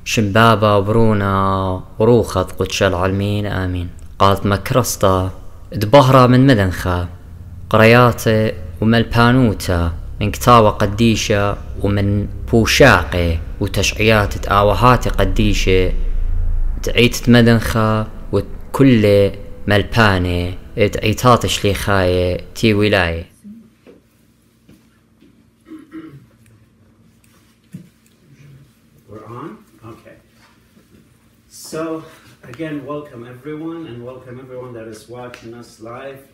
شمبابا برونا وروخط قدش العلمين آمين. قالت مكرستا دبهرة من مدنخا قرياتي وملبانوتا من كتابة قديشة ومن بوشاقي وتشعيات تآوهات قديشة تعيت مدنخا وكل ملباني تعيتات شليخاية تي ولاية. We're on? Okay. So, again, welcome everyone, and welcome everyone that is watching us live.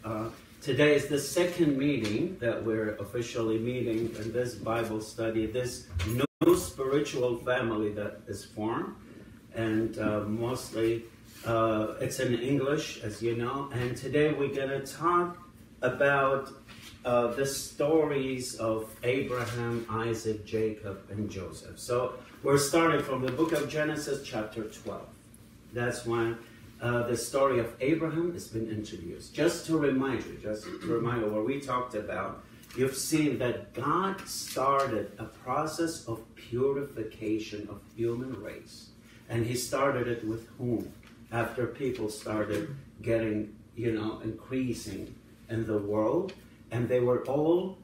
Today is the second meeting that we're officially meeting in this Bible study, this new spiritual family that is formed. And mostly it's in English, as you know. And today we're going to talk about the stories of Abraham, Isaac, Jacob, and Joseph. So we're starting from the book of Genesis, chapter 12. That's when the story of Abraham has been introduced. Just to remind you what we talked about, you've seen that God started a process of purification of human race. And he started it with whom? After people started getting, increasing in the world, and they were all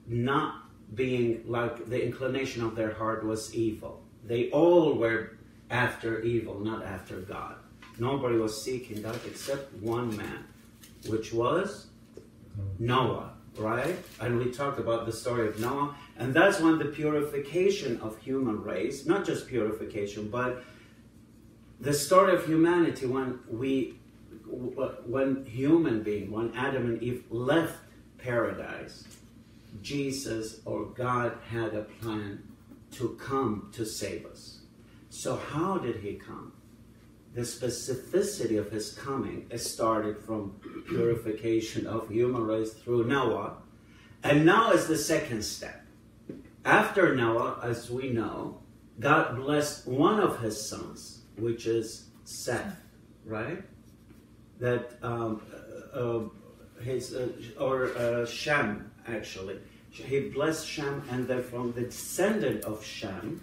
not being like the inclination of their heart was evil. They all were after evil, not after God. Nobody was seeking God except one man, which was Noah, right? And we talked about the story of Noah, and that's when the purification of human race, not just purification, but the story of humanity when Adam and Eve left paradise, Jesus or God had a plan to come to save us. So how did he come? The specificity of his coming started from purification of human race through Noah, and now is the second step. After Noah, as we know, God blessed one of his sons, which is Seth, right? That Shem, actually. He blessed Shem, and then from the descendant of Shem,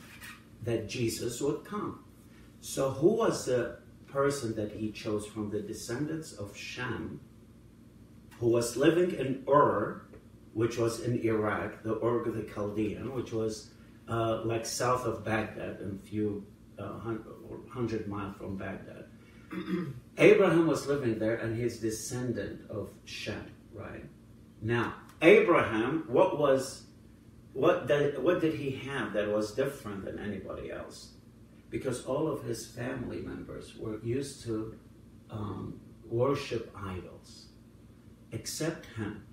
that Jesus would come. So who was the person that he chose from the descendants of Shem, who was living in Ur, which was in Iraq, the Ur of the Chaldean, which was like south of Baghdad, and a few 100 miles from Baghdad. Abraham was living there, and he's descendant of Shem, right? Now, Abraham, what did he have that was different than anybody else? Because all of his family members were used to worship idols, except him.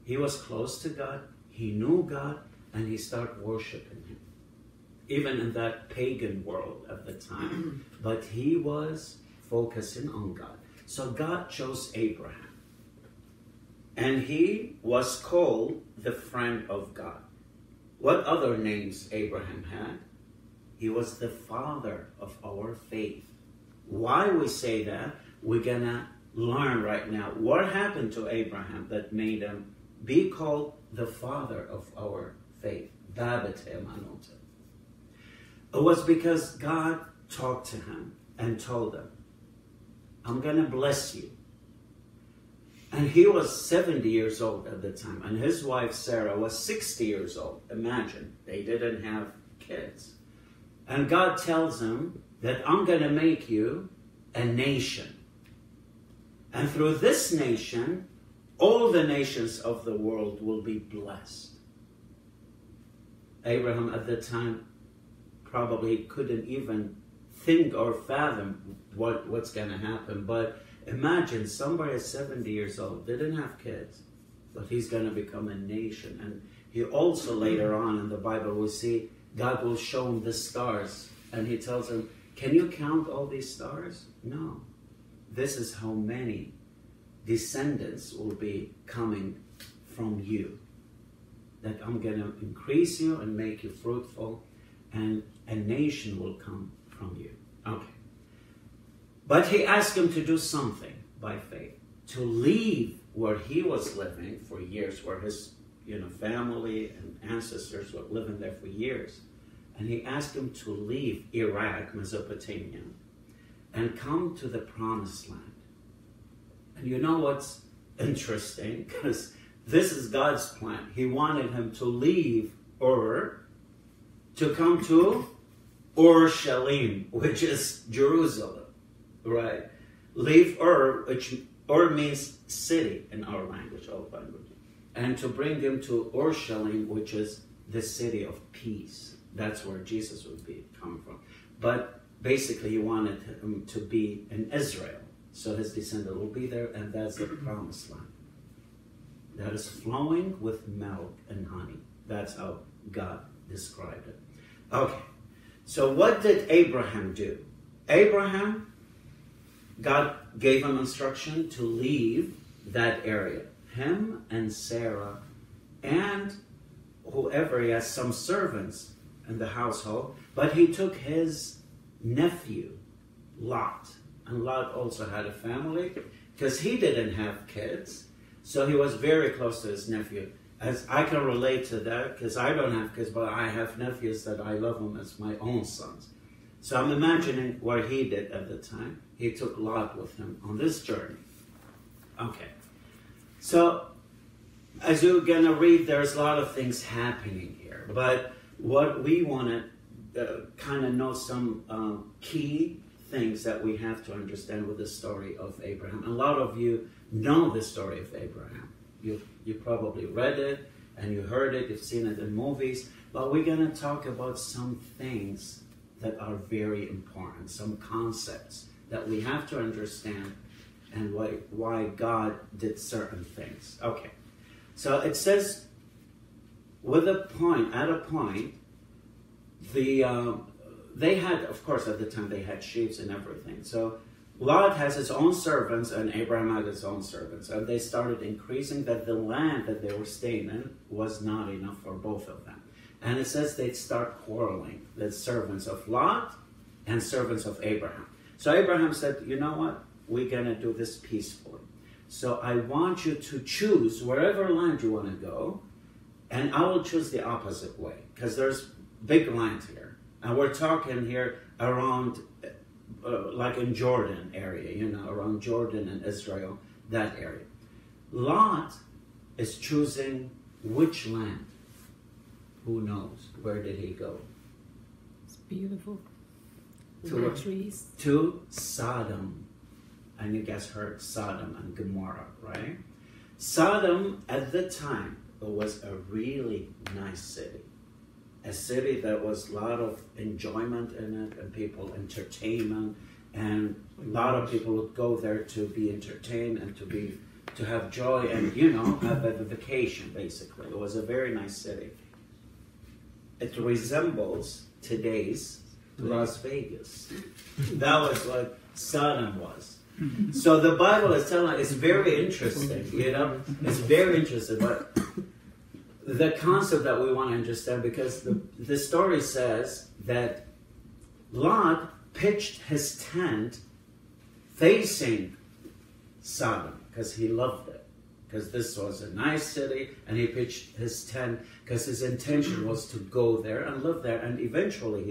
He was close to God, he knew God, and he started worshiping him. Even in that pagan world at the time. But he was focusing on God. So God chose Abraham. And he was called the friend of God. What other names Abraham had? He was the father of our faith. Why we say that? We're going to learn right now what happened to Abraham that made him be called the father of our faith. It was because God talked to him and told him, I'm going to bless you. And he was 70 years old at the time, and his wife Sarah was 60 years old. Imagine, they didn't have kids. And God tells him that I'm going to make you a nation. And through this nation, all the nations of the world will be blessed. Abraham at the time probably couldn't even think or fathom what's going to happen. But imagine somebody at 70 years old, didn't have kids, but he's going to become a nation. And he also later on in the Bible will see God will show him the stars. And he tells him, can you count all these stars? No. This is how many descendants will be coming from you. That I'm going to increase you and make you fruitful, and a nation will come from you. Okay. But he asked him to do something by faith. To leave where he was living for years, where his family and ancestors were living there for years. and he asked him to leave Iraq, Mesopotamia, and come to the Promised Land. And you know what's interesting? Because this is God's plan. He wanted him to leave Ur to come to Urushalim, which is Jerusalem, right? Leave Ur, which Ur means city in our language, old language, and to bring him to Urushalim, which is the city of peace. That's where Jesus would be coming from. But basically, he wanted him to be in Israel, so his descendant will be there, and that's the Promised Land. That is flowing with milk and honey. That's how God described it. Okay, so what did Abraham do? Abraham, God gave him instruction to leave that area. Him and Sarah and whoever, he has some servants in the household, but he took his nephew, Lot. And Lot also had a family because he didn't have kids. So he was very close to his nephew. As I can relate to that because I don't have kids, but I have nephews that I love them as my own sons. So I'm imagining what he did at the time. He took Lot with him on this journey. Okay. So as you're going to read, there's a lot of things happening here. But what we want to kind of know some key things that we have to understand with the story of Abraham. A lot of you know the story of Abraham. You probably read it and you heard it, you've seen it in movies, but we're going to talk about some things that are very important, some concepts that we have to understand and why God did certain things. Okay, so it says, at a point, they had, of course, at the time they had sheep and everything. So Lot has his own servants and Abraham had his own servants. And they started increasing that the land that they were staying in was not enough for both of them. And it says they'd start quarreling, the servants of Lot and servants of Abraham. So Abraham said, you know what? We're going to do this peacefully. So I want you to choose wherever land you want to go, and I will choose the opposite way. Because there's big land here. And we're talking here around, like in Jordan area, around Jordan and Israel, that area. Lot is choosing which land. Who knows? Where did he go? It's beautiful. To trees. To Sodom. And you guys heard Sodom and Gomorrah, right? Sodom at the time was a really nice city. A city that was a lot of enjoyment in it and people entertainment, and a lot of people would go there to be entertained and to have joy and have a vacation. Basically, it was a very nice city. It resembles today's Las Vegas. That was what Sodom was. So the Bible is telling us, it's very interesting. It's very interesting, but the concept that we want to understand, because the story says that Lot pitched his tent facing Sodom because he loved it, because this was a nice city, and he pitched his tent because his intention was to go there and live there, and eventually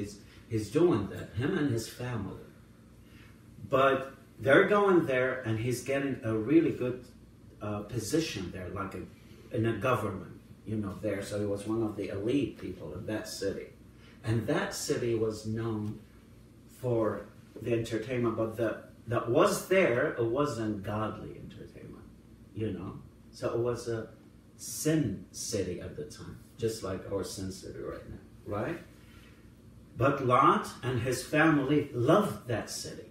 he's doing that, him and his family. But they're going there, and he's getting a really good position there, like in a government. There. So he was one of the elite people in that city. And that city was known for the entertainment, but that was there, it wasn't godly entertainment, So it was a sin city at the time, just like our sin city right now, right? But Lot and his family loved that city.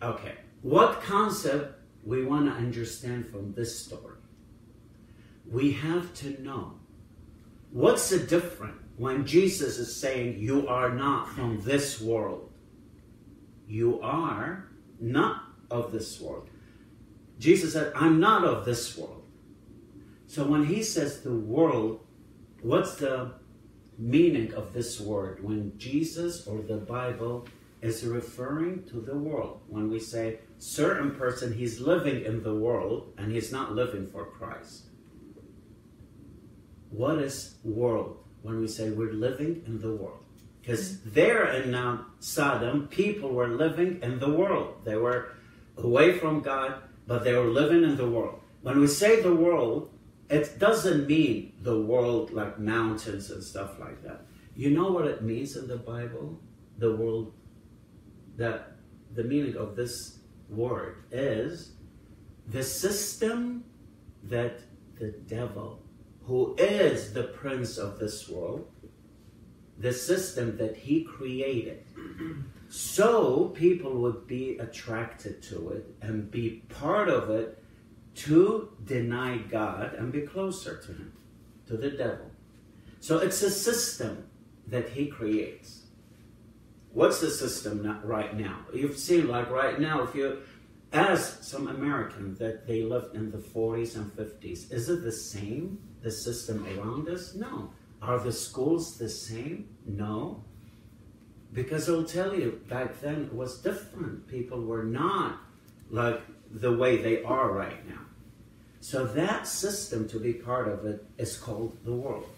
Okay, what concept we want to understand from this story? We have to know what's the difference when Jesus is saying you are not from this world. You are not of this world. Jesus said, I'm not of this world. So when he says the world, what's the meaning of this word when Jesus or the Bible is referring to the world? When we say certain person, he's living in the world and he's not living for Christ. What is world when we say we're living in the world? Because there in Sodom, people were living in the world. They were away from God, but they were living in the world. When we say the world, it doesn't mean the world like mountains and stuff like that. You know what it means in the Bible? The world, that the meaning of this word is the system that the devil, who is the prince of this world, the system that he created, so people would be attracted to it and be part of it to deny God and be closer to him, to the devil. So it's a system that he creates. What's the system right now? You've seen, like right now, if you ask some Americans that they lived in the 40s and 50s, is it the same, the system around us? No. Are the schools the same? No. Because I'll tell you, back then it was different. People were not like the way they are right now. So that system, to be part of it, is called the world.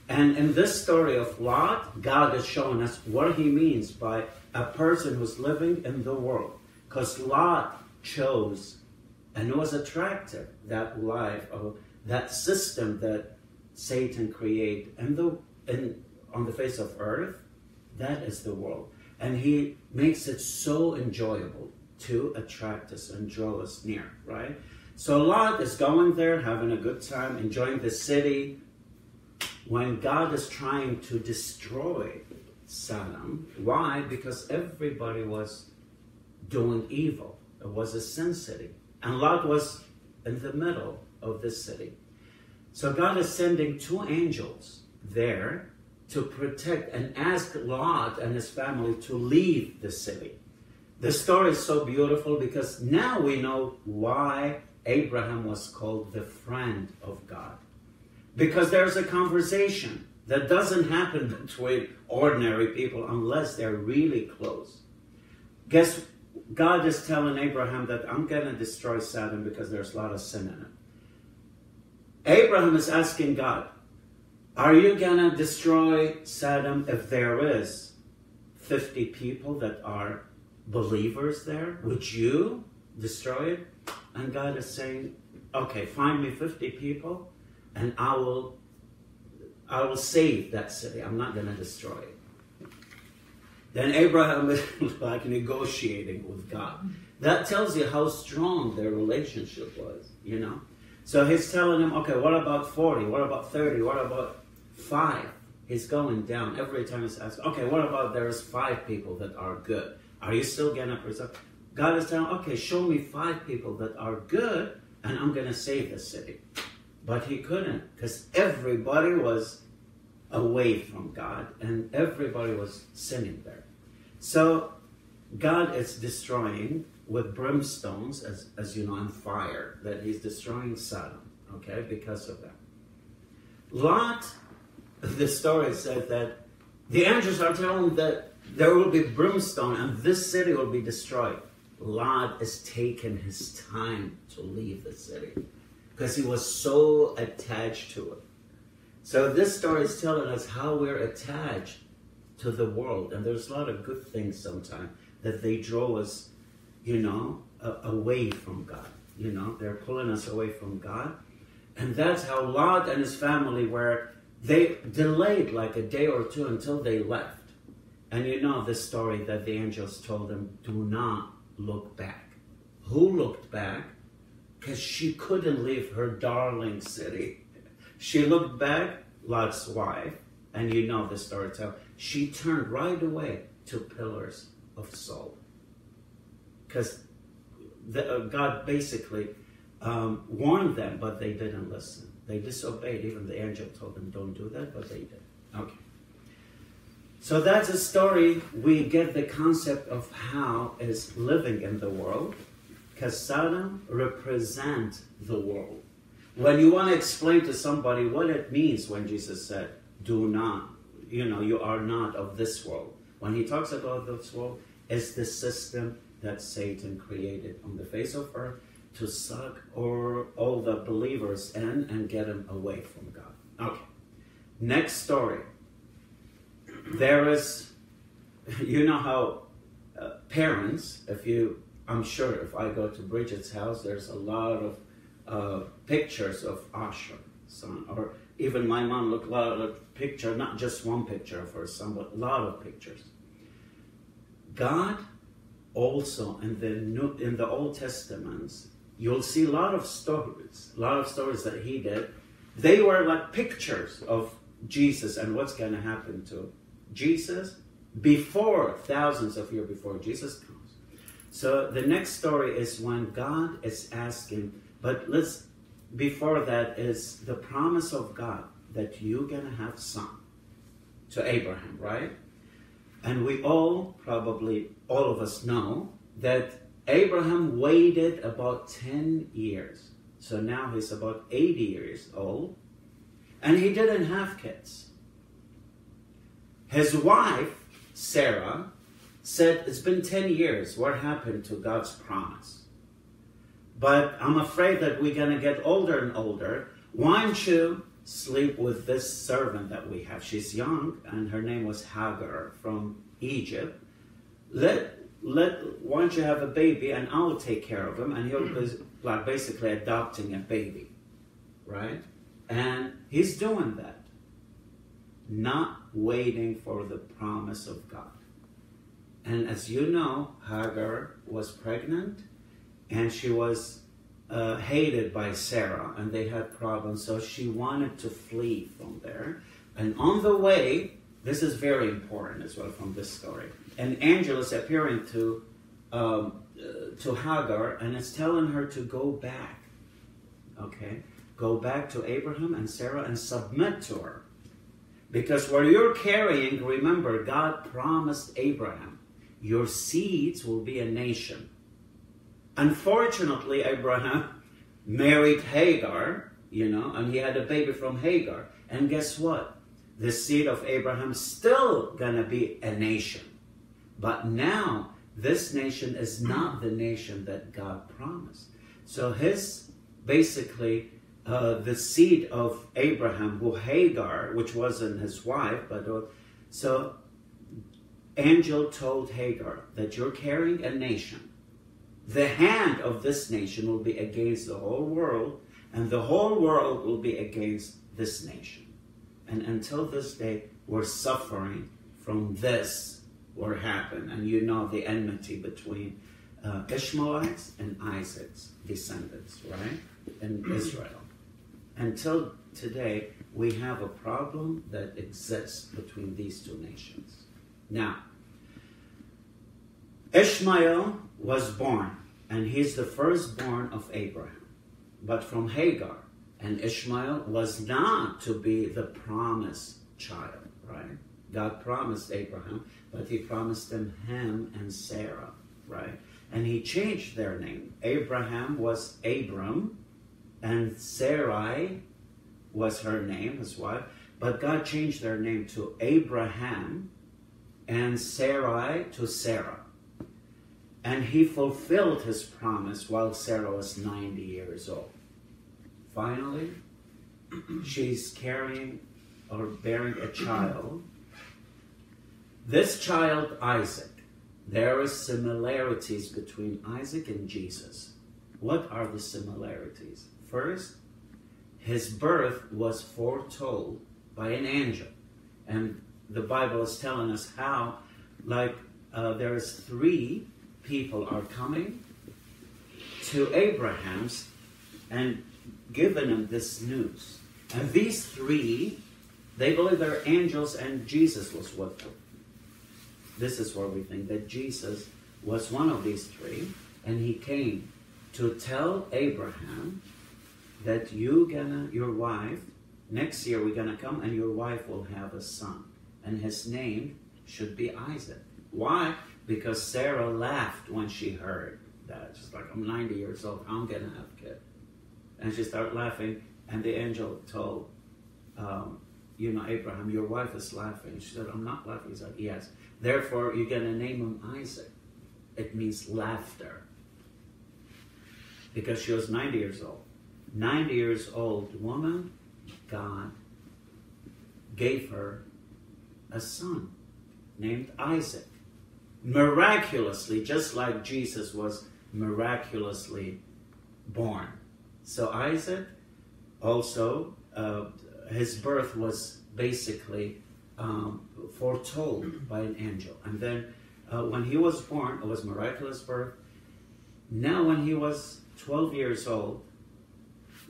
And in this story of Lot, God is showing us what he means by a person who's living in the world. Because Lot chose and was attracted that life, of that system that Satan created on the face of earth. That is the world. And he makes it so enjoyable to attract us and draw us near, right? So Lot is going there, having a good time, enjoying the city, when God is trying to destroy Sodom. Why? Because everybody was doing evil. It was a sin city. And Lot was in the middle of this city. So God is sending 2 angels there to protect and ask Lot and his family to leave the city. The story is so beautiful because now we know why Abraham was called the friend of God. Because there's a conversation that doesn't happen between ordinary people unless they're really close. Guess God is telling Abraham that I'm going to destroy Sodom because there's a lot of sin in it. Abraham is asking God, are you going to destroy Sodom if there is 50 people that are believers there? Would you destroy it? And God is saying, okay, find me 50 people and I will save that city. I'm not going to destroy it. Then Abraham is like negotiating with God. That tells you how strong their relationship was, you know. So he's telling him, okay, what about 40? What about 30? What about 5? He's going down. Every time he's asking, okay, what about there's 5 people that are good? Are you still going to preserve? God is telling, okay, show me 5 people that are good and I'm going to save the city. But he couldn't because everybody was away from God and everybody was sinning there. So God is destroying with brimstones, as you know, and fire, that he's destroying Sodom, okay, because of that. Lot, the story said that the angels are telling him that there will be brimstone and this city will be destroyed. Lot is taking his time to leave the city because he was so attached to it. So this story is telling us how we're attached to the world. And there's a lot of good things sometimes that they draw us, you know, away from God. You know, they're pulling us away from God. And that's how Lot and his family were. They delayed like a day or two until they left. And you know the story that the angels told them, do not look back. Who looked back? Because she couldn't leave her darling city. She looked back, Lot's wife, and you know the story tell. She turned right away to pillars of salt. Because God basically warned them, but they didn't listen. They disobeyed. Even the angel told them, don't do that, but they did. Okay. So that's a story. We get the concept of how is living in the world, because Sodom represents the world. When you want to explain to somebody what it means when Jesus said, do not, you know, you are not of this world. When he talks about this world, it's the system that Satan created on the face of earth to suck all the believers in and get them away from God. Okay. Next story. There is you know how parents, I'm sure if I go to Bridget's house, there's a lot of pictures of Asher, son, or even my mom looked a lot of pictures, not just one picture of her son, but a lot of pictures. God also in the Old Testaments, you'll see a lot of stories that he did. They were like pictures of Jesus and what's going to happen to Jesus before, thousands of years before Jesus comes. So the next story is when God is asking, before that is the promise of God that you're going to have son to Abraham, right? And we probably all of us know that Abraham waited about 10 years. So now he's about 80 years old. And he didn't have kids. His wife, Sarah, said, it's been 10 years. What happened to God's promise? But I'm afraid that we're going to get older and older. Why don't you sleep with this servant that we have? She's young, and her name was Hagar from Egypt. Why don't you have a baby, and I'll take care of him, and he'll be like basically adopting a baby, right? And he's doing that, not waiting for the promise of God. And as you know, Hagar was pregnant, and she was hated by Sarah, and they had problems, so she wanted to flee from there. And on the way, this is very important as well from this story, an angel is appearing to Hagar, and it's telling her to go back, okay? Go back to Abraham and Sarah and submit to her. Because what you're carrying, remember, God promised Abraham, your seeds will be a nation. Unfortunately, Abraham married Hagar, and he had a baby from Hagar. And guess what? The seed of Abraham still gonna be a nation. But now, this nation is not the nation that God promised. So the seed of Abraham, who Hagar, which wasn't his wife, so angel told Hagar that you're carrying a nation. The hand of this nation will be against the whole world, and the whole world will be against this nation. And until this day, we're suffering from this, what happened. And you know the enmity between Ishmaelites and Isaac's descendants, right? In Israel. Until today, we have a problem that exists between these two nations. Now, Ishmael was born, and he's the firstborn of Abraham, but from Hagar. And Ishmael was not to be the promised child, right? God promised Abraham, but he promised him and Sarah, right? And he changed their name. Abraham was Abram, and Sarai was her name, his wife. But God changed their name to Abraham and Sarai to Sarah. And he fulfilled his promise while Sarah was 90 years old. Finally, she's carrying or bearing a child. This child, Isaac, there is similarities between Isaac and Jesus. What are the similarities? First, his birth was foretold by an angel. And the Bible is telling us how, there's 3 people are coming to Abraham's and giving him this news. And these 3, they believe they're angels, and Jesus was with them. This is where we think that Jesus was one of these 3, and he came to tell Abraham that your wife, next year we're gonna come and your wife will have a son, and his name should be Isaac. Why? Because Sarah laughed when she heard that. She's like, I'm 90 years old, I'm gonna have a kid. And she started laughing, and the angel told, Abraham, your wife is laughing. She said, I'm not laughing. He's like, yes. Therefore, you're gonna name him Isaac. It means laughter. Because she was 90 years old. 90 years old woman, God gave her a son named Isaac. miraculously, just like Jesus was miraculously born. So Isaac also, his birth was basically foretold by an angel. And then when he was born, it was miraculous birth. Now when he was 12 years old,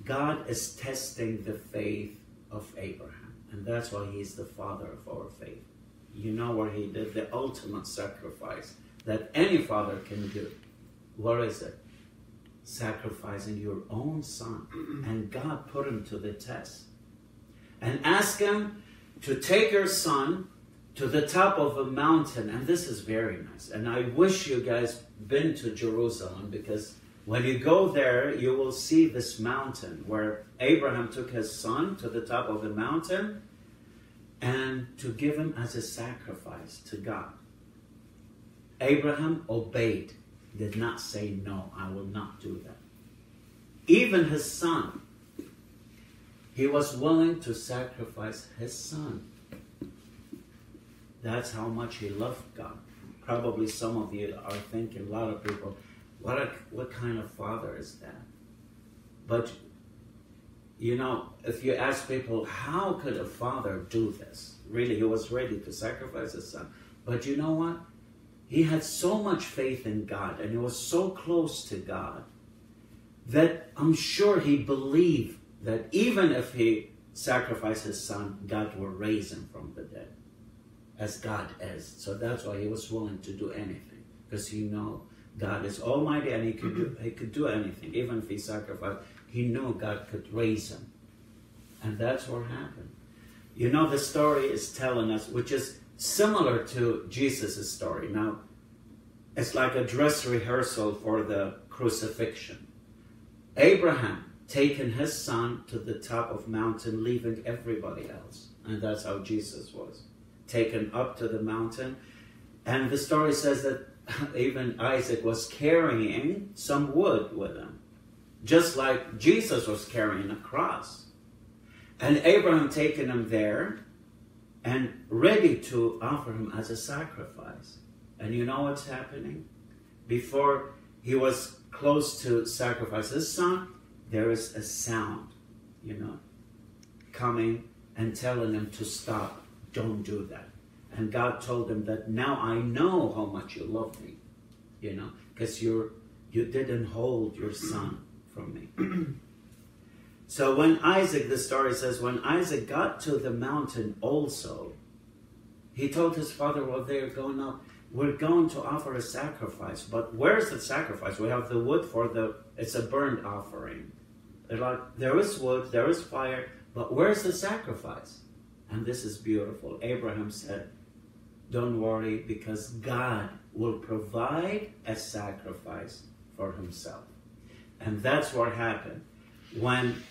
God is testing the faith of Abraham. And that's why he's the father of our faith. You know where he did the ultimate sacrifice that any father can do. What is it? Sacrificing your own son. And God put him to the test. And asked him to take your son to the top of a mountain. And this is very nice. And I wish you guys been to Jerusalem, because when you go there, you will see this mountain where Abraham took his son to the top of the mountain and to give him as a sacrifice to God. Abraham obeyed, did not say, no, I will not do that. Even his son, he was willing to sacrifice his son. That's how much he loved God. Probably some of you are thinking, a lot of people, what kind of father is that? But, you know, if you ask people, how could a father do this? Really, he was ready to sacrifice his son. But you know what? He had so much faith in God, and he was so close to God, that I'm sure he believed that even if he sacrificed his son, God will raise him from the dead, as God is. So that's why he was willing to do anything, because he knew God is almighty and he could do anything. Even if he sacrificed, he knew God could raise him. And that's what happened. You know, the story is telling us, which is similar to Jesus' story. Now, it's like a dress rehearsal for the crucifixion. Abraham taken his son to the top of mountain, leaving everybody else. And that's how Jesus was. Taken up to the mountain. And the story says that even Isaac was carrying some wood with him, just like Jesus was carrying a cross. And Abraham taken him there and ready to offer him as a sacrifice. And you know what's happening? Before he was close to sacrifice his son, there is a sound, you know, coming and telling him to stop. Don't do that. And God told him that now I know how much you love me, you know, because you didn't hold your son from me. So when Isaac, the story says, when Isaac got to the mountain also, he told his father, well, they're going up. We're going to offer a sacrifice. But where's the sacrifice? We have the wood for it's a burnt offering. They're like, there is wood, there is fire, but where's the sacrifice? And this is beautiful. Abraham said, don't worry, because God will provide a sacrifice for himself. And that's what happened. When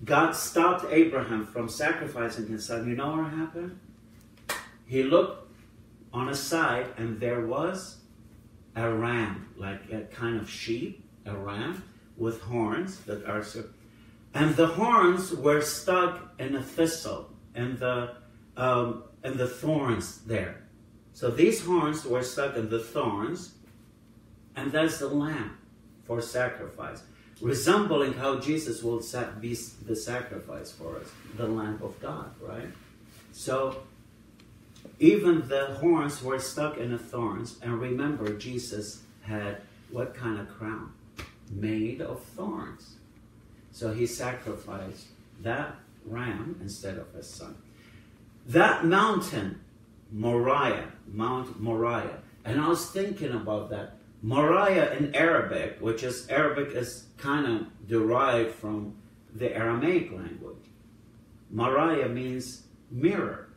God stopped Abraham from sacrificing his son, you know what happened? He looked on a side, and there was a ram, like a kind of sheep, a ram with horns that are, and the horns were stuck in a thistle, and the thorns there. So these horns were stuck in the thorns, and that's the lamb for sacrifice, resembling how Jesus will be the sacrifice for us, the Lamb of God, right? So even the horns were stuck in the thorns, and remember, Jesus had what kind of crown? Made of thorns. So he sacrificed that ram instead of his son. That mountain, Mount Moriah, and I was thinking about that. Moriah in Arabic, Arabic is kind of derived from the Aramaic language. Moriah means mirror,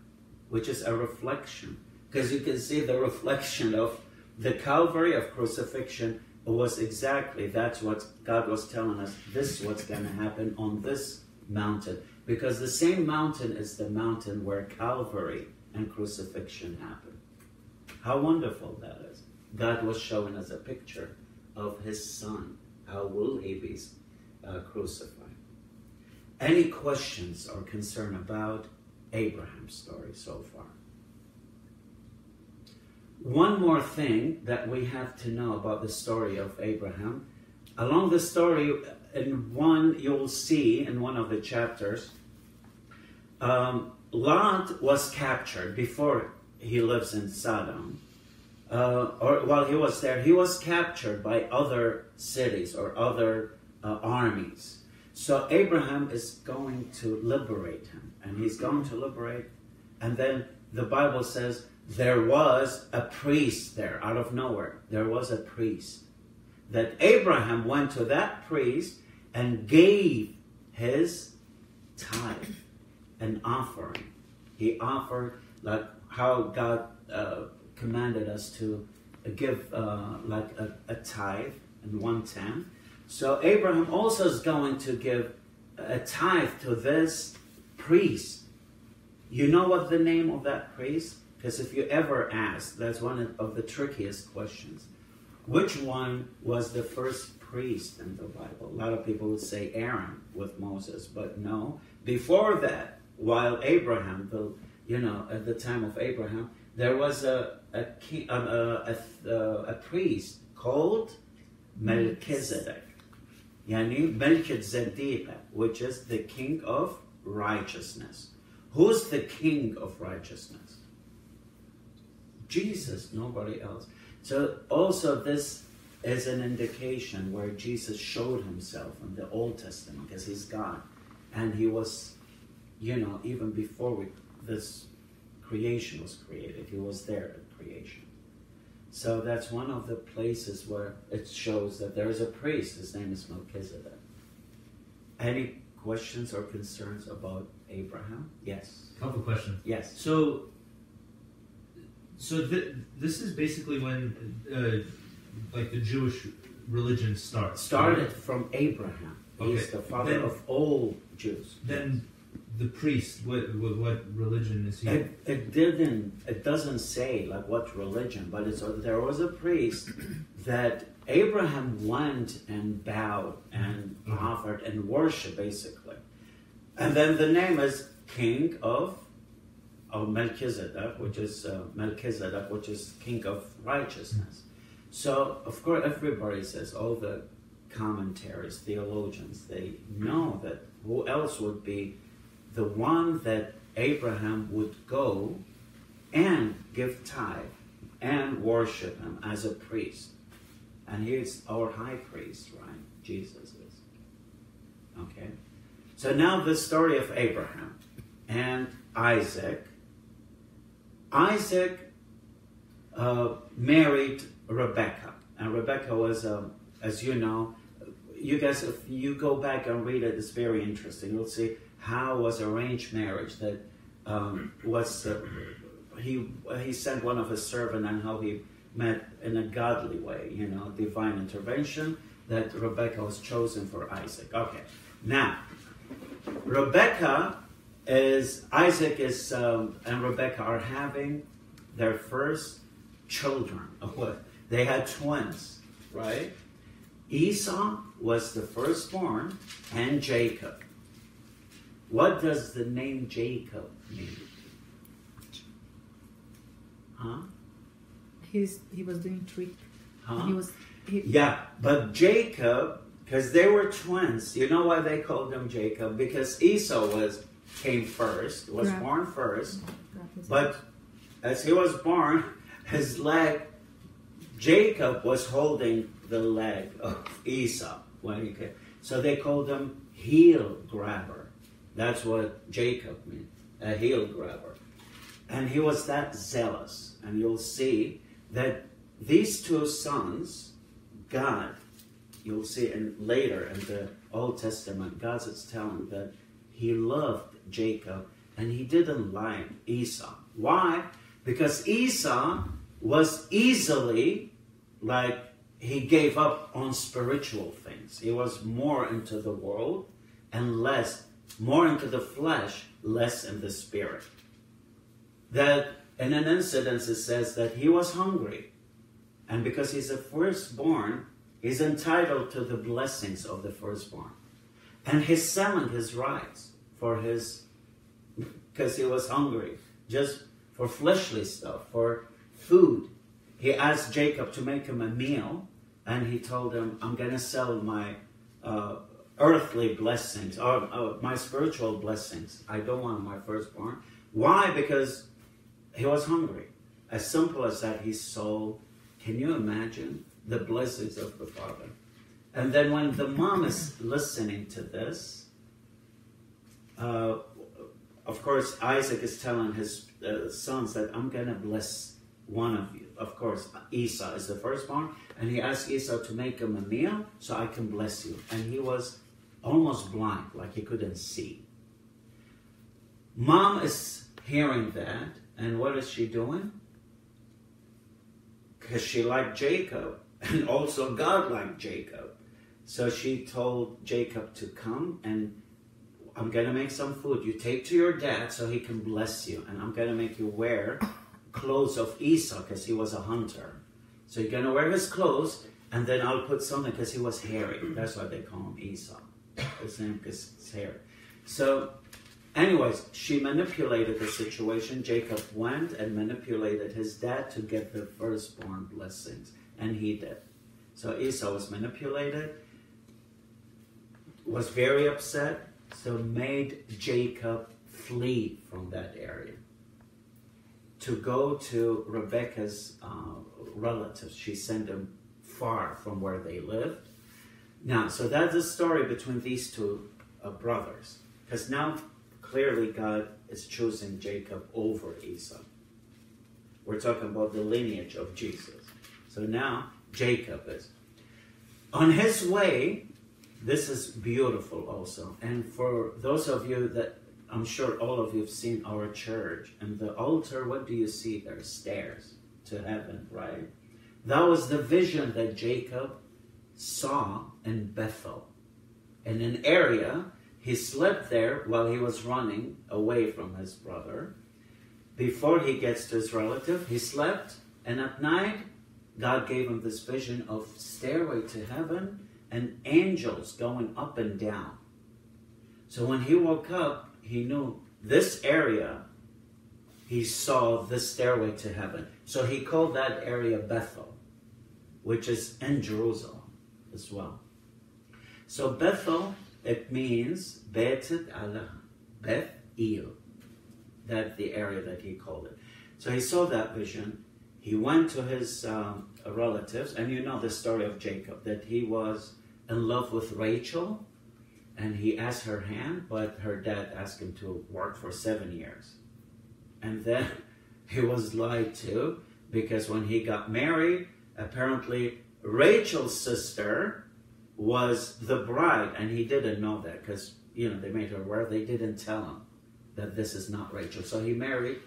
which is a reflection. Because you can see the reflection of the Calvary of crucifixion. It was exactly, that's what God was telling us. This is what's going to happen on this mountain. Because the same mountain is the mountain where Calvary and crucifixion happened. How wonderful that is. God was showing us a picture of his son. How will he be crucified? Any questions or concern about Abraham's story so far? one more thing that we have to know about the story of Abraham. Along the story, you'll see in one of the chapters, Lot was captured before he lives in Sodom. Or while he was there, he was captured by other cities or other armies. So Abraham is going to liberate him, and he's going to liberate, and then the Bible says there was a priest there out of nowhere. There was a priest. That Abraham went to that priest and gave his tithe, an offering. He offered like how God commanded us to give like a tithe and 1/10. So Abraham also is going to give a tithe to this priest. You know what the name of that priest? Because if you ever ask, that's one of the trickiest questions. Which one was the first priest in the Bible? A lot of people would say Aaron with Moses, but no. Before that, while Abraham, at the time of Abraham, there was a priest called Melchizedek. Yani Melchizedek, which is the king of righteousness. Who's the king of righteousness? Jesus, nobody else. So also this is an indication where Jesus showed himself in the Old Testament, because he's God. And he was, even before this creation was created, he was there at creation. So that's one of the places where it shows that there is a priest. His name is Melchizedek. Any questions or concerns about Abraham? Yes. Couple questions. Yes. So this is basically when like the Jewish religion starts. Started from Abraham. He's the father of all Jews. Then the priest, what religion is he? It doesn't say like what religion, but there was a priest that Abraham went and bowed and offered and worshipped basically. And then the name is King of Melchizedek, which is King of Righteousness. So of course everybody says, all the commentaries, theologians, they know that who else would be the one that Abraham would go and give tithe and worship him as a priest. And he's our high priest, right? Jesus is. Okay. So now the story of Abraham and Isaac. Isaac married Rebekah. And Rebekah was, as you know, you guys, if you go back and read it, it's very interesting. You'll see how was arranged marriage that he sent one of his servants, and how he met in a godly way, divine intervention, that Rebekah was chosen for Isaac. Okay, now Isaac and Rebekah are having their first children. They had twins, right? Esau was the firstborn, and Jacob. What does the name Jacob mean? Huh? He was doing trick. Huh? He Yeah, but Jacob, because they were twins. You know why they called him Jacob? Because Esau was born first. But as he was born, his leg, Jacob was holding the leg of Esau when he came. So they called him heel grabber. That's what Jacob meant, a heel grabber. And he was that zealous. And you'll see that these two sons, God, you'll see later in the Old Testament, God is telling that he loved Jacob and he didn't like Esau. Why? Because Esau was easily, he gave up on spiritual things. He was more into the world and more into the flesh, less in the spirit. That in an incident it says that he was hungry. And because he's a firstborn, he's entitled to the blessings of the firstborn. And he's selling his rights because he was hungry, just for fleshly stuff, for food. he asked Jacob to make him a meal, and he told him, I'm going to sell my earthly blessings, or my spiritual blessings. I don't want my firstborn. Why? Because he was hungry. As simple as that, he sold. Can you imagine the blessings of the father? And then when the mom is listening to this, of course, Isaac is telling his sons that I'm going to bless one of you. Of course, Esau is the firstborn, and he asked Esau to make him a meal so I can bless you. And he was almost blind, like he couldn't see. Mom is hearing that, and what is she doing? Because she liked Jacob, and also God liked Jacob. So she told Jacob to come, and I'm going to make some food. You take to your dad so he can bless you, and I'm going to make you wear clothes of Esau because he was a hunter. So you're going to wear his clothes, and then I'll put something because he was hairy. That's why they call him Esau. His name because it's hairy. So anyways, she manipulated the situation. Jacob went and manipulated his dad to get the firstborn blessings, and he did. So Esau was manipulated, was very upset, so made Jacob flee from that area to go to Rebekah's relatives. She sent him far from where they lived. Now, so that's the story between these two brothers. Because now, clearly, God is choosing Jacob over Esau. We're talking about the lineage of Jesus. So now, Jacob is. On his way, this is beautiful also. And for those of you that, I'm sure all of you have seen our church, and the altar, what do you see there? Stairs to heaven, right? That was the vision that Jacob saw in Bethel. In an area, he slept there while he was running away from his brother. Before he gets to his relative, he slept, and at night, God gave him this vision of stairway to heaven and angels going up and down. So when he woke up, he knew this area, he saw this stairway to heaven. So he called that area Bethel, which is in Jerusalem as well. So Bethel, it means Betet Allah, Beth-El. That's the area that he called it. So he saw that vision. He went to his relatives, and you know the story of Jacob, that he was in love with Rachel, and he asked her hand, but her dad asked him to work for 7 years. And then he was lied to, because when he got married, apparently Rachel's sister was the bride, and he didn't know that, because, you know, they made her aware. They didn't tell him that this is not Rachel. So he married,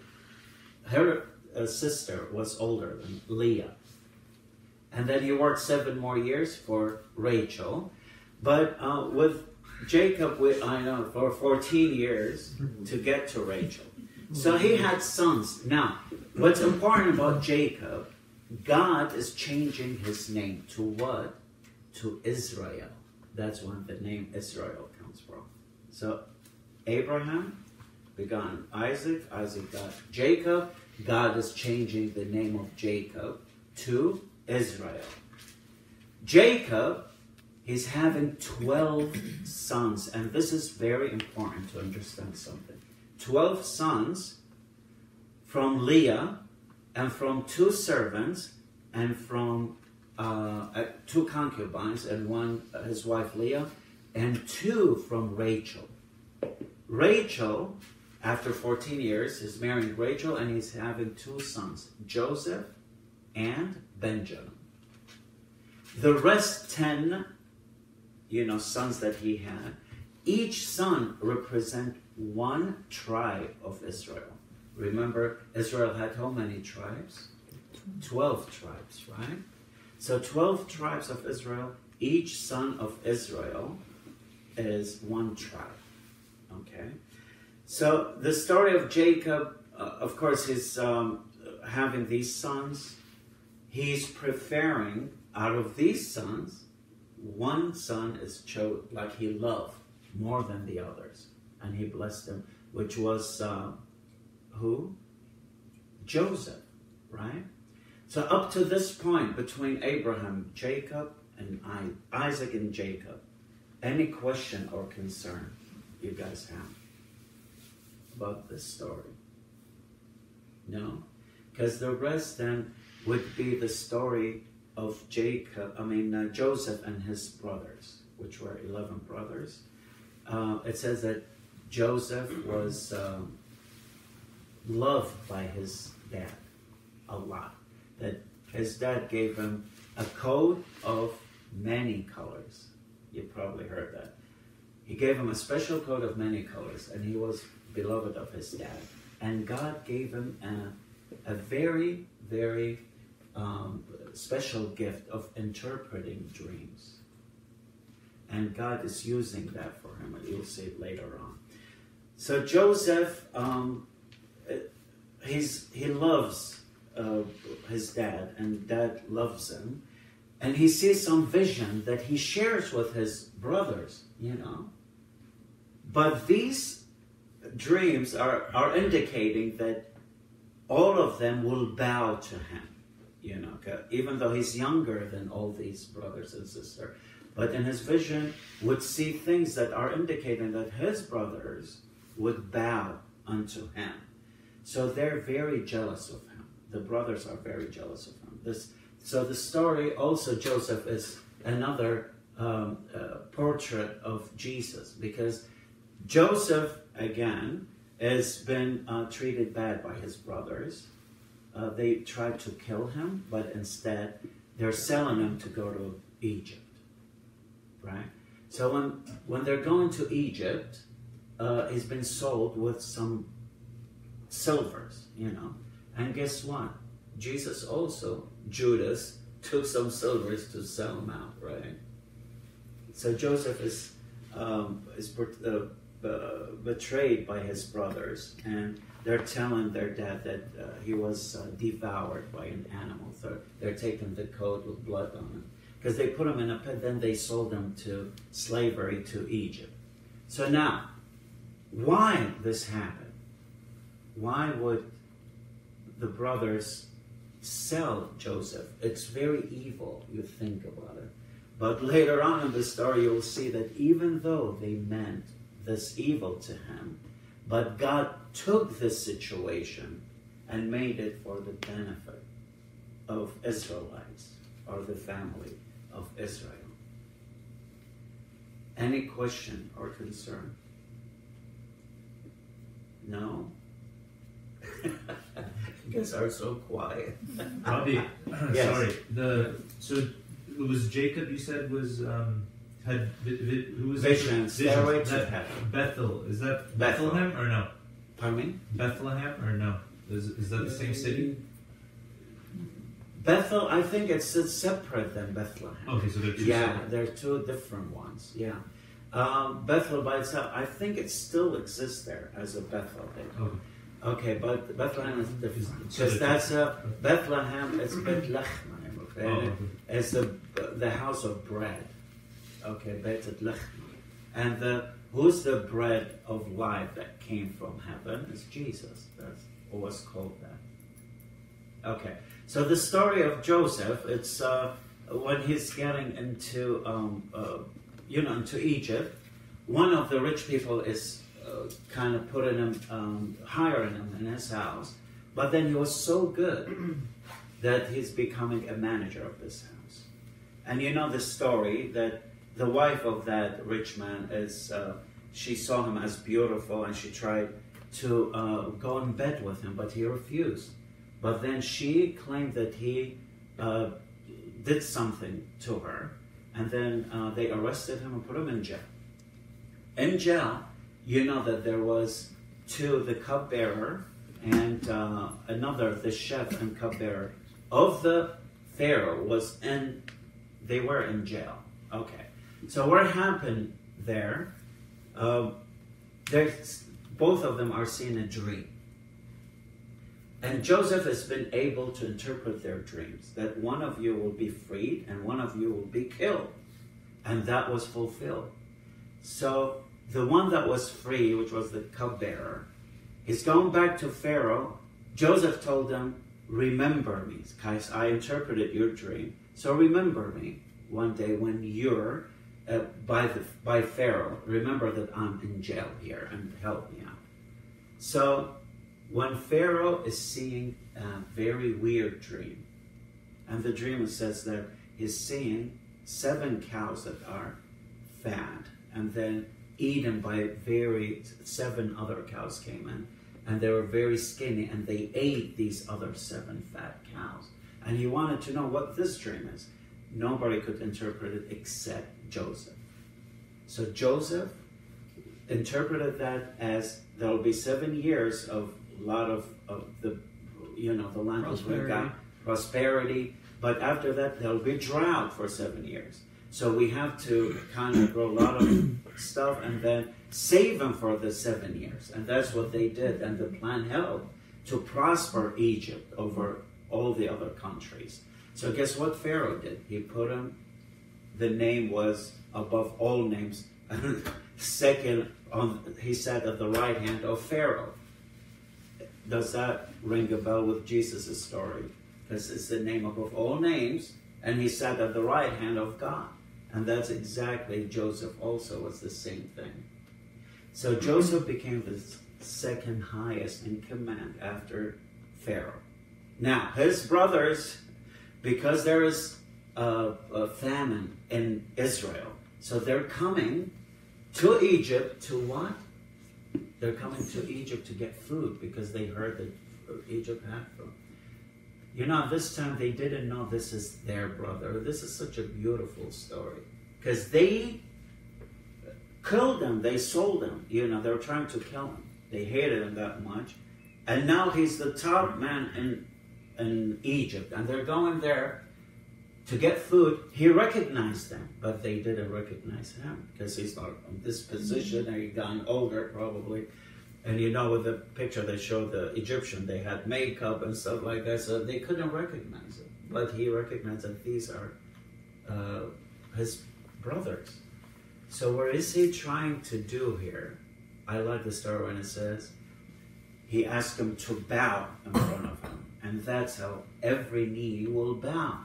her sister was older than Leah. And then he worked 7 more years for Rachel. But with Jacob, I know, for 14 years to get to Rachel. So he had sons. Now, what's important about Jacob, God is changing his name to what? To Israel. That's when the name Israel comes from. So Abraham begot Isaac, Isaac got Jacob. God is changing the name of Jacob to Israel. Jacob, he's having 12 sons, and this is very important to understand something. 12 sons from Leah, and from 2 servants, and from 2 concubines, and one, his wife Leah, and 2 from Rachel. Rachel, after 14 years, is marrying Rachel, and he's having 2 sons, Joseph and Benjamin. The rest 10, sons that he had, each son represent 1 tribe of Israel. Remember, Israel had how many tribes? 12 tribes, right? So 12 tribes of Israel, each son of Israel is 1 tribe, okay? So the story of Jacob, of course, he's having these sons. He's preferring, out of these sons, 1 son is chosen, like he loved more than the others. And he blessed him, which was who? Joseph, right? So up to this point, between Abraham, Jacob, and Isaac and Jacob, any question or concern you guys have about this story? No? Because the rest then would be the story of Joseph and his brothers, which were 11 brothers. It says that Joseph was loved by his dad a lot. That his dad gave him a coat of many colors. You probably heard that. He gave him a special coat of many colors, and he was beloved of his dad. And God gave him a very, very special gift of interpreting dreams. And God is using that for him, and you'll see it later on. So Joseph, he loves his dad, and dad loves him. And he sees some vision that he shares with his brothers, you know. But these dreams are indicating that all of them will bow to him, you know, even though he's younger than all these brothers and sisters. But in his vision would see things that are indicating that his brothers would bow unto him. So they're very jealous of him. The brothers are very jealous of him. So the story also, Joseph, is another portrait of Jesus, because Joseph, again, has been treated bad by his brothers. They tried to kill him, but instead they're selling him to go to Egypt, right? So when they're going to Egypt, he's been sold with some silvers, you know. And guess what? Jesus also, Judas, took some silvers to sell him out, right? So Joseph is betrayed by his brothers, and they're telling their dad that he was devoured by an animal. So they're taking the coat with blood on him, because they put him in a pit, then they sold him to slavery to Egypt. So now, why this happened? Why would the brothers sell Joseph? It's very evil, you think about it. But later on in the story, you'll see that even though they meant this evil to him, but God took this situation and made it for the benefit of Israelites, or the family of Israel. Any question or concern? No? You guys are so quiet. Robbie, Yes. sorry. So it was Jacob, you said, was had who was Vision, stairway to that heaven. Bethel, is that Bethel. Bethlehem or no? Pardon me? Bethlehem or no? Is that the same city? Bethel, I think it's separate than Bethlehem. Okay, so they're two Yeah, separate. they're two different ones. Yeah. Bethel by itself, I think it still exists there as a Bethel. Okay. Okay, but Bethlehem is different. So Because that's Bethlehem is Bet Lechem, okay? Oh, okay. It's the house of bread. Okay, Bet Lechem. And who's the bread of life that came from heaven? It's Jesus. That's always called that. Okay, so the story of Joseph, it's when he's getting into, into Egypt, one of the rich people is kind of putting him, hiring him in his house. But then he was so good that he's becoming a manager of this house. And you know the story that the wife of that rich man is, she saw him as beautiful, and she tried to go in bed with him, but he refused. But then she claimed that he did something to her, and then they arrested him and put him in jail. In jail, you know that there was the cupbearer and the chef and cupbearer of the Pharaoh they were in jail. Okay, so what happened there? Both of them are seeing a dream. And Joseph has been able to interpret their dreams, that one of you will be freed and one of you will be killed. And that was fulfilled. So the one that was free, which was the cupbearer, he's going back to Pharaoh. Joseph told him, remember me, guys, I interpreted your dream. So remember me one day when you're by Pharaoh. Remember that I'm in jail here and help me out. So when Pharaoh is seeing a very weird dream, and the dream says that he's seeing 7 cows that are fat, and then eaten by 7 other cows came in, and they were very skinny, and they ate these other 7 fat cows. And he wanted to know what this dream is. Nobody could interpret it except Joseph. So Joseph interpreted that as there will be 7 years of a lot of the, the land of prosperity, but after that there'll be drought for 7 years. So we have to kind of grow a lot of stuff and then save them for the 7 years. And that's what they did. And the plan helped to prosper Egypt over all the other countries. So guess what Pharaoh did? He put him, the name was above all names, second, he sat at the right hand of Pharaoh. Does that ring a bell with Jesus' story? Because it's the name above all names, and he sat at the right hand of God. And that's exactly, Joseph also was the same thing. So Joseph became the second highest in command after Pharaoh. Now, his brothers, because there is a famine in Israel, so they're coming to Egypt to what? They're coming to Egypt to get food because they heard that Egypt had food. This time they didn't know this is their brother. This is such a beautiful story because they killed him. They sold him. They were trying to kill him. They hated him that much. And now he's the top man in Egypt. And they're going there to get food. He recognized them, but they didn't recognize him because he's not in this position and he's gotten older probably. And with the picture they showed the Egyptian, they had makeup and stuff like that, so they couldn't recognize him. But he recognized that these are his brothers. So what is he trying to do here? I like the story when it says, he asked them to bow in front of him. And that's how every knee will bow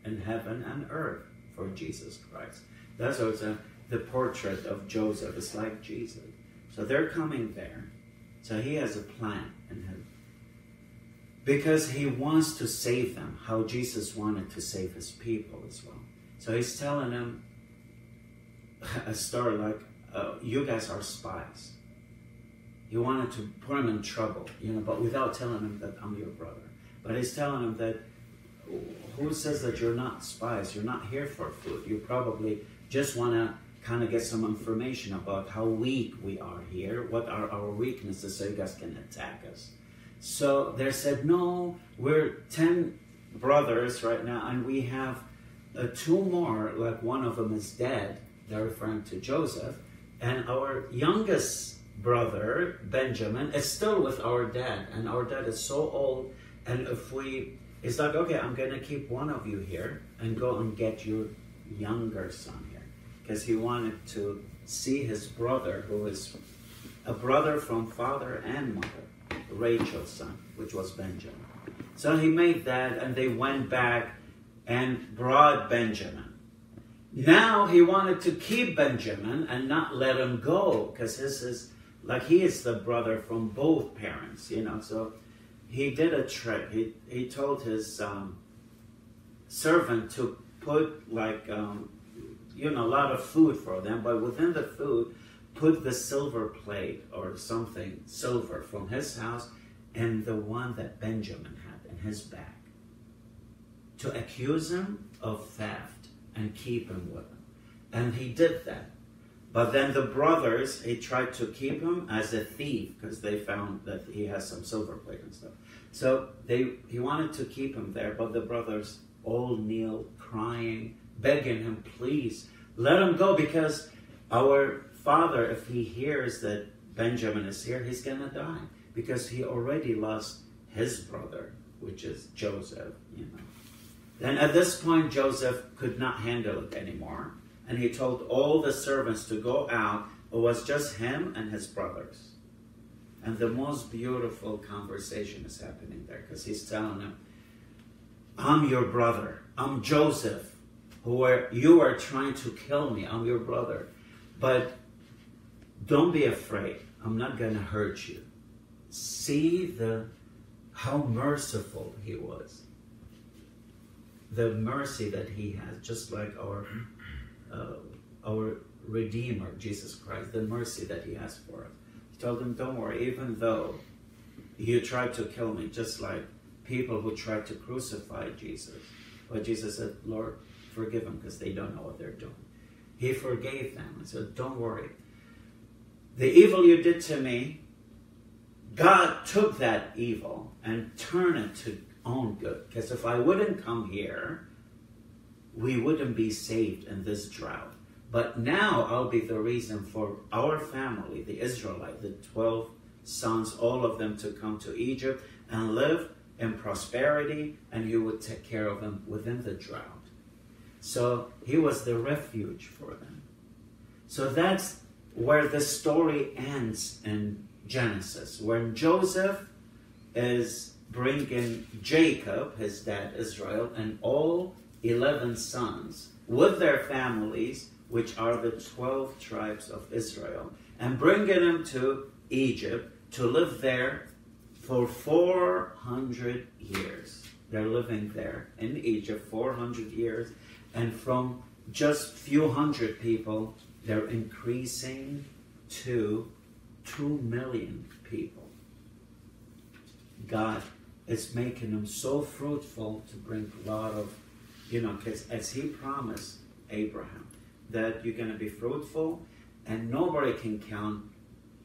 in heaven and earth for Jesus Christ. That's what the portrait of Joseph is like Jesus. So they're coming there. So he has a plan in him. Because he wants to save them, how Jesus wanted to save his people as well. So he's telling them a story like, you guys are spies. He wanted to put him in trouble, but without telling him that I'm your brother. But he's telling him that, who says that you're not spies? You're not here for food. You probably just want to kind of get some information about how weak we are here, what are our weaknesses, so you guys can attack us. So they said, no, we're 10 brothers right now, and we have 2 more, like one of them is dead. They're referring to Joseph. And our youngest brother, Benjamin, is still with our dad, and our dad is so old, and it's like, okay, I'm going to keep one of you here and go and get your younger son here. Because he wanted to see his brother, who is a brother from father and mother, Rachel's son, which was Benjamin. So he made that, and they went back and brought Benjamin. Now he wanted to keep Benjamin and not let him go, because he is the brother from both parents, So he did a trick. He told his servant to put a lot of food for them, but within the food, put the silver plate or something silver from his house and the one that Benjamin had in his bag, to accuse him of theft and keep him with him. And he did that. But then the brothers, he tried to keep him as a thief because they found that he has some silver plate and stuff. So he wanted to keep him there, but the brothers all kneel crying, begging him, please, let him go, because our father, if he hears that Benjamin is here, he's going to die, because he already lost his brother, which is Joseph, Then at this point, Joseph could not handle it anymore, and he told all the servants to go out. It was just him and his brothers. And the most beautiful conversation is happening there, because he's telling him, I'm your brother. I'm Joseph, you are trying to kill me. I'm your brother. But don't be afraid. I'm not going to hurt you. See how merciful he was. The mercy that he has, just like our Redeemer, Jesus Christ, the mercy that he has for us. He told him, don't worry, even though you tried to kill me, just like people who tried to crucify Jesus. But Jesus said, Lord, forgive them, because they don't know what they're doing. He forgave them and said, don't worry. The evil you did to me, God took that evil and turned it to own good. Because if I wouldn't come here, we wouldn't be saved in this drought. But now I'll be the reason for our family, the Israelite, the 12 sons, all of them to come to Egypt and live in prosperity, and he would take care of them within the drought. So he was the refuge for them. So that's where the story ends in Genesis, when Joseph is bringing Jacob, his dad Israel, and all 11 sons with their families, which are the 12 tribes of Israel, and bringing them to Egypt to live there for 400 years. They're living there in Egypt 400 years, and from just few hundred people, they're increasing to 2 million people. God is making them so fruitful to bring a lot of, because as he promised Abraham, that you're going to be fruitful, and nobody can count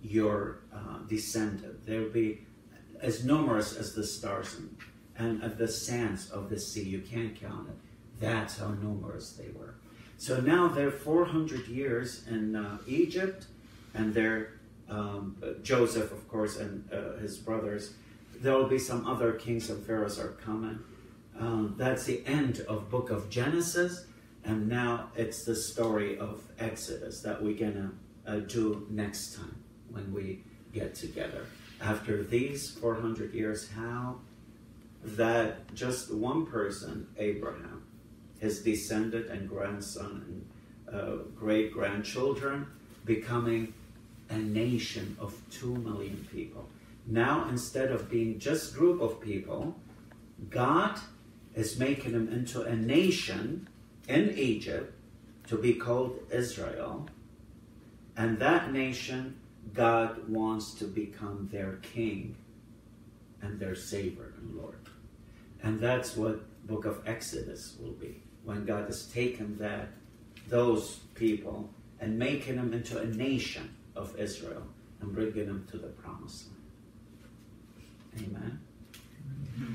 your descendant. They'll be as numerous as the stars and the sands of the sea. You can't count it. That's how numerous they were. So now they're 400 years in Egypt, and they're Joseph, of course, and his brothers. There will be some other kings and pharaohs are coming. That's the end of book of Genesis, and now it's the story of Exodus that we're going to do next time when we get together. After these 400 years, how that just one person, Abraham, his descendant and grandson and great-grandchildren, becoming a nation of 2 million people. Now, instead of being just a group of people, God is making them into a nation in Egypt to be called Israel. And that nation, God wants to become their king and their Savior and Lord. And that's what book of Exodus will be, when God has taken those people and making them into a nation of Israel and bringing them to the promised land. Amen.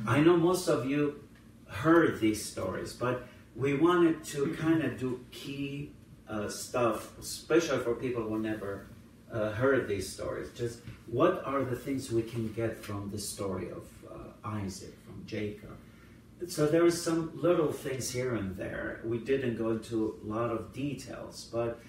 I know most of you heard these stories, but we wanted to kind of do key stuff, especially for people who never heard these stories. Just what are the things we can get from the story of Isaac, from Jacob? So there are some little things here and there. We didn't go into a lot of details, but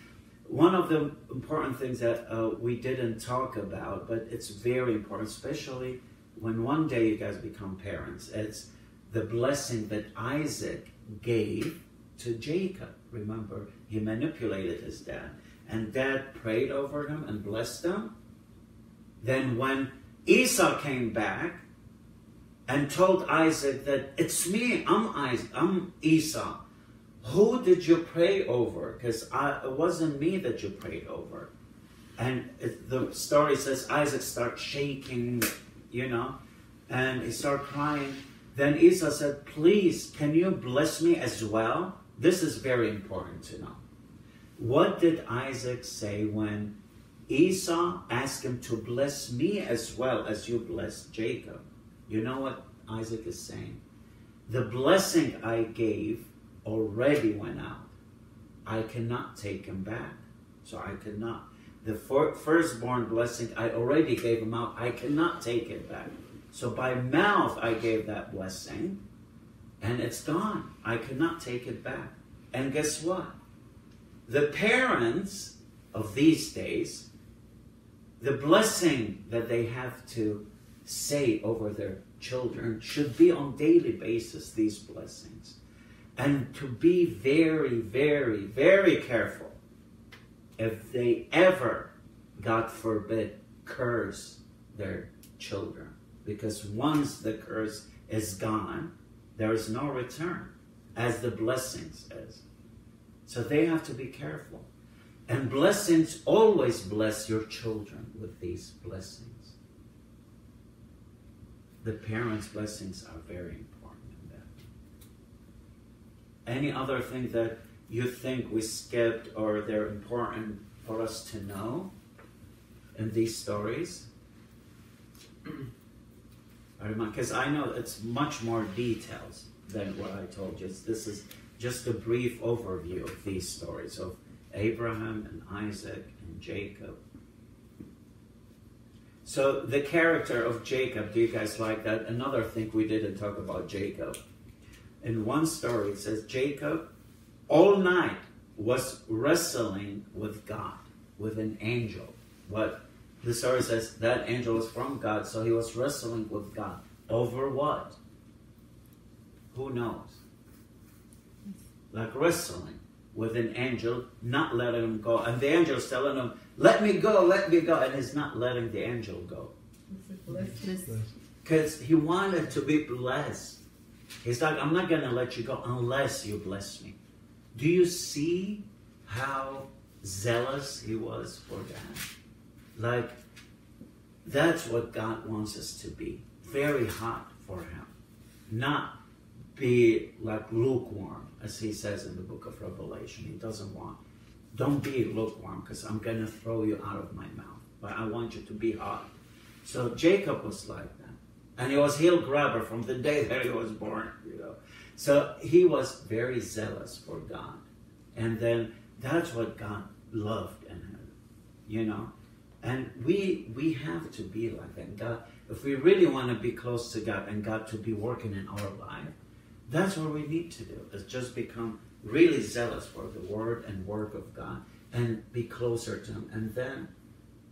one of the important things that we didn't talk about, but it's very important, especially when one day you guys become parents, it's the blessing that Isaac gave to Jacob. Remember, he manipulated his dad, and dad prayed over him and blessed him. Then when Esau came back and told Isaac that, it's me, I'm Esau. Who did you pray over? Because it wasn't me that you prayed over. And the story says Isaac started shaking, and he started crying. Then Esau said, please, can you bless me as well? This is very important to know. What did Isaac say when Esau asked him to bless me as well as you blessed Jacob? You know what Isaac is saying? The blessing I gave already went out. I cannot take him back. So I could not. The firstborn blessing, I already gave him out. I cannot take it back. So by mouth, I gave that blessing, and it's gone. I cannot take it back. And guess what? The parents of these days the blessing that they have to say over their children should be on daily basis, these blessings. And to be very, very, very careful if they ever, God forbid, curse their children. Because once the curse is gone, there is no return, as the blessings is. So they have to be careful. And blessings, always bless your children with these blessings. The parents' blessings are very important in that. Any other thing that you think we skipped or they're important for us to know in these stories? Because I know it's much more details than what I told you. This is just a brief overview of these stories of Abraham and Isaac and Jacob. So the character of Jacob, do you guys like that? Another thing we didn't talk about Jacob. In one story it says Jacob all night was wrestling with God, with an angel. But the story says that angel was from God, so he was wrestling with God. Over what? Who knows? Like wrestling with an angel, not letting him go. And the angel's telling him, let me go, let me go. And he's not letting the angel go. Because he wanted to be blessed. He's like, I'm not going to let you go unless you bless me. Do you see how zealous he was for that? Like, that's what God wants us to be. Very hot for him. Not be like lukewarm, as he says in the book of Revelation. He doesn't want. Don't be lukewarm, because I'm going to throw you out of my mouth. But I want you to be hot. So Jacob was like that. And he was heel grabber from the day that he was born, you know. So he was very zealous for God. And then that's what God loved in him, you know. And we have to be like that. God, if we really want to be close to God and God to be working in our life, that's what we need to do, is just become really zealous for the word and work of God and be closer to him. And then,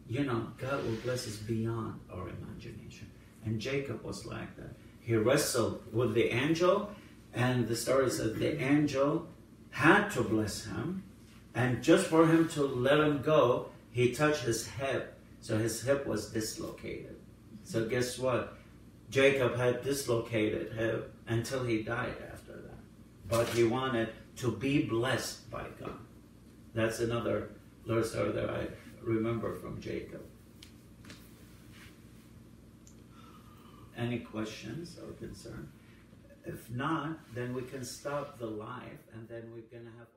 you know, God will bless us beyond our imagination. And Jacob was like that. He wrestled with the angel, and the story says the angel had to bless him, and just for him to let him go, he touched his hip, so his hip was dislocated. So guess what? Jacob had dislocated hip until he died after that. But he wanted to be blessed by God. That's another little story that I remember from Jacob. Any questions or concern? If not, then we can stop the live, and then we're going to have